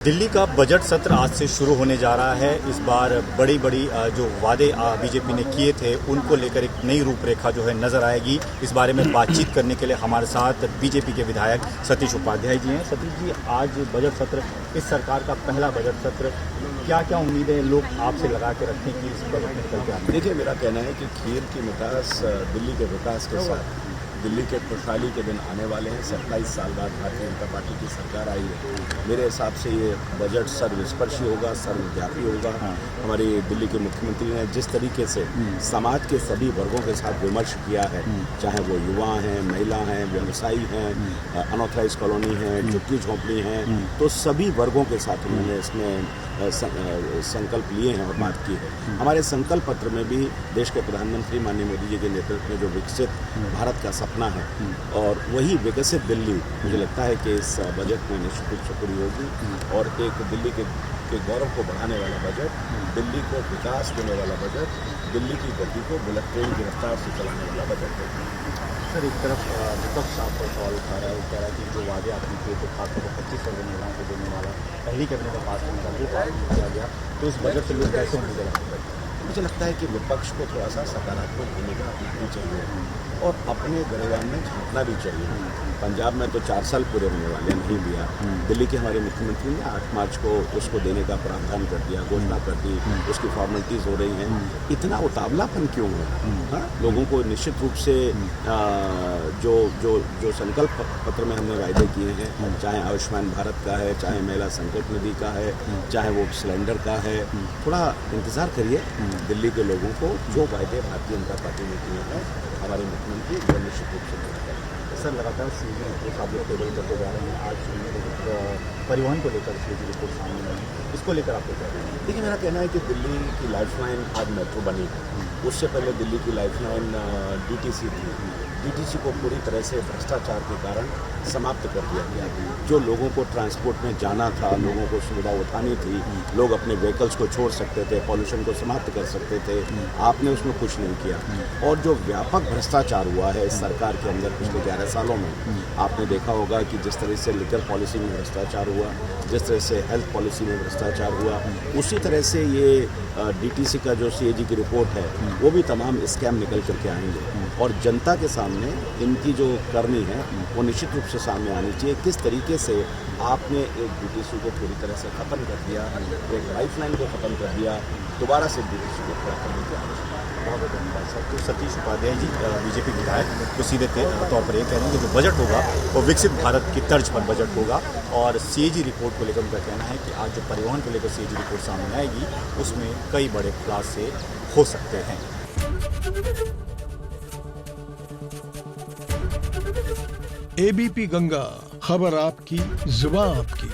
दिल्ली का बजट सत्र आज से शुरू होने जा रहा है। इस बार बड़ी जो वादे बीजेपी ने किए थे उनको लेकर एक नई रूपरेखा जो है नजर आएगी। इस बारे में बातचीत करने के लिए हमारे साथ बीजेपी के विधायक सतीश उपाध्याय जी हैं। सतीश जी, आज बजट सत्र, इस सरकार का पहला बजट सत्र, क्या क्या उम्मीदें लोग आपसे लगा के रखें कि इस बजट में निकल के आए? देखिए, मेरा कहना है कि खीर की मिठास दिल्ली के विकास के साथ दिल्ली के खुशहाली के दिन आने वाले हैं। 27 साल बाद भारतीय जनता पार्टी की सरकार आई है। मेरे हिसाब से ये बजट सर्वस्पर्शी होगा, सर्वव्यापी होगा। हमारे दिल्ली के मुख्यमंत्री ने जिस तरीके से समाज के सभी वर्गों के साथ विमर्श किया है, चाहे वो युवा हैं, महिला हैं, व्यवसायी हैं, अनऑथराइज कॉलोनी हैं, झुग्गी झोंपड़ी हैं, तो सभी वर्गों के साथ उन्होंने इसमें संकल्प लिए हैं और बात की है। हमारे संकल्प पत्र में भी देश के प्रधानमंत्री माननीय मोदी जी के नेतृत्व में जो विकसित भारत का सपना है और वही विकसित दिल्ली, मुझे लगता है कि इस बजट में निश्चित रूप से पूरी होगी। और एक दिल्ली के गौरव को बढ़ाने वाला बजट, दिल्ली को विकास देने वाला बजट, दिल्ली की गति को बुलेट ट्रेन की रफ्तार से चलाने वाला बजट है। सर, एक तरफ विपक्ष आपको सवाल उठा रहा है, वो कह रहा है कि जो वादे आपने किए थे, खासतौर पर 25 करोड़ महिलाओं को देने वाला पहली कैबिनेट में पास करने का वो पास नहीं किया गया, तो इस बजट से लोग कैसे उम्मीदें रखते हैं? मुझे लगता है कि विपक्ष को थोड़ा सा सकारात्मक भूमिका अपनानी चाहिए और अपने गिरबान में झांकना भी चाहिए। पंजाब में तो 4 साल पूरे होने वाले नहीं दिया। दिल्ली के हमारे मुख्यमंत्री ने 8 मार्च को उसको देने का प्रावधान कर दिया, घोषणा कर दी, उसकी फॉर्मेलिटीज़ हो रही हैं। इतना उतावलापन क्यों है? हाँ, लोगों को निश्चित रूप से जो संकल्प पत्र में हमने वायदे किए हैं, चाहे आयुष्मान भारत का है, चाहे महिला संकल्प निधि का है, चाहे वो सिलेंडर का है, थोड़ा इंतज़ार करिए। दिल्ली के लोगों को जो वायदे भारतीय जनता पार्टी ने किए हैं, हमारे मुख्यमंत्री वो निश्चित रूप से पूरा करेंगे। सर, लगातार सीजी रिपोर्ट आप लोग टेबल करते जा रहे हैं। आज परिवहन को लेकर सीजी रिपोर्ट सामने आई, इसको लेकर आपको क्या कहना है? देखिए, मेरा कहना है कि दिल्ली की लाइफलाइन आज मेट्रो बनी है। उससे पहले दिल्ली की लाइफलाइन डीटीसी थी। डीटीसी को पूरी तरह से भ्रष्टाचार के कारण समाप्त कर दिया गया। जो लोगों को ट्रांसपोर्ट में जाना था, लोगों को सुविधा उठानी थी, लोग अपने व्हीकल्स को छोड़ सकते थे, पॉल्यूशन को समाप्त कर सकते थे, आपने उसमें कुछ नहीं किया। और जो व्यापक भ्रष्टाचार हुआ है इस सरकार के अंदर पिछले 11 सालों में, आपने देखा होगा कि जिस तरह से लिकर पॉलिसी में भ्रष्टाचार हुआ, जिस तरह से हेल्थ पॉलिसी में भ्रष्टाचार हुआ, उसी तरह से ये डीटीसी का जो सीएजी की रिपोर्ट है वो भी तमाम स्कैम निकल करके आएंगे। और जनता के सामने इनकी जो करनी है वो निश्चित रूप से सामने आनी चाहिए। किस तरीके से आपने एक डीटीसी को पूरी तरह से ख़त्म कर दिया, एक लाइफलाइन को ख़त्म कर दिया, दोबारा से डीटीसी को खड़ा करने की आवश्यकता है। बहुत बहुत धन्यवाद सर। तो सतीश उपाध्याय जी, बीजेपी विधायक, तो सीधे तौर पर ये कह रहे हैं कि जो बजट होगा वो विकसित भारत की तर्ज पर बजट होगा। और सीएजी रिपोर्ट को लेकर उनका कहना है कि आज जो परिवहन को लेकर सीएजी रिपोर्ट सामने आएगी उसमें कई बड़े खुलासे हो सकते हैं। एबीपी गंगा, खबर आपकी, जुबान आपकी।